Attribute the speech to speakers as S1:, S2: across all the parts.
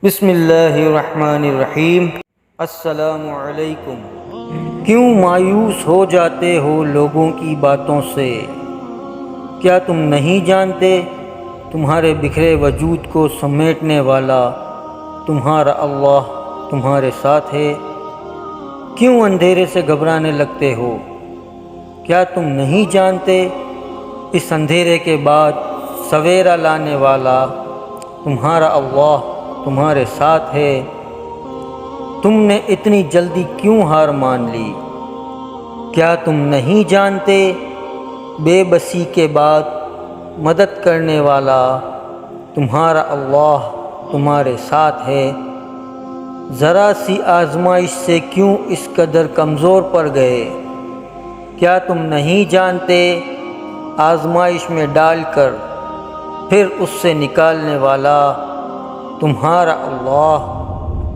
S1: بسم اللہ الرحمن الرحیم۔ السلام علیکم۔ کیوں مایوس ہو جاتے ہو لوگوں کی باتوں سے؟ کیا تم نہیں جانتے تمہارے بکھرے وجود کو سمیٹنے والا تمہارا اللہ تمہارے ساتھ ہے؟ کیوں اندھیرے سے گھبرانے لگتے ہو؟ کیا تم نہیں جانتے اس اندھیرے کے بعد سویرا لانے والا تمہارا اللہ تمہارے ساتھ ہے؟ تم نے اتنی جلدی کیوں ہار مان لی؟ کیا تم نہیں جانتے بے بسی کے بعد مدد کرنے والا تمہارا اللہ تمہارے ساتھ ہے؟ ذرا سی آزمائش سے کیوں اس قدر کمزور پڑ گئے؟ کیا تم نہیں جانتے آزمائش میں ڈال کر پھر اس سے نکالنے والا تمہارا اللہ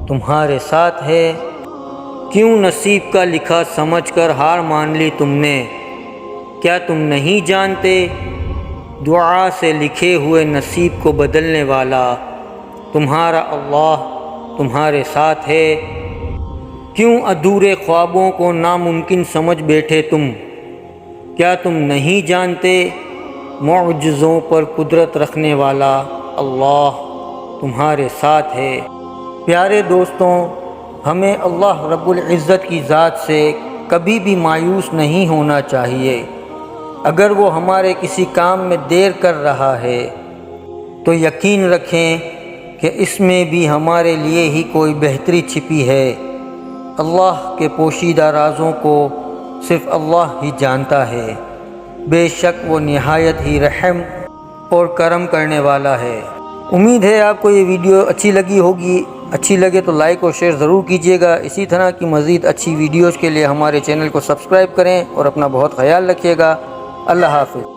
S1: تمہارے ساتھ ہے؟ کیوں نصیب کا لکھا سمجھ کر ہار مان لی تم نے؟ کیا تم نہیں جانتے دعا سے لکھے ہوئے نصیب کو بدلنے والا تمہارا اللہ تمہارے ساتھ ہے؟ کیوں ادھورے خوابوں کو ناممکن سمجھ بیٹھے تم؟ کیا تم نہیں جانتے معجزوں پر قدرت رکھنے والا اللہ تمہارے ساتھ ہے؟ پیارے دوستوں، ہمیں اللہ رب العزت کی ذات سے کبھی بھی مایوس نہیں ہونا چاہیے۔ اگر وہ ہمارے کسی کام میں دیر کر رہا ہے تو یقین رکھیں کہ اس میں بھی ہمارے لیے ہی کوئی بہتری چھپی ہے۔ اللہ کے پوشیدہ رازوں کو صرف اللہ ہی جانتا ہے۔ بے شک وہ نہایت ہی رحم اور کرم کرنے والا ہے۔ امید ہے آپ کو یہ ویڈیو اچھی لگی ہوگی۔ اچھی لگے تو لائک اور شیئر ضرور کیجیے گا۔ اسی طرح کی مزید اچھی ویڈیوز کے لیے ہمارے چینل کو سبسکرائب کریں اور اپنا بہت خیال رکھیے گا۔ اللہ حافظ۔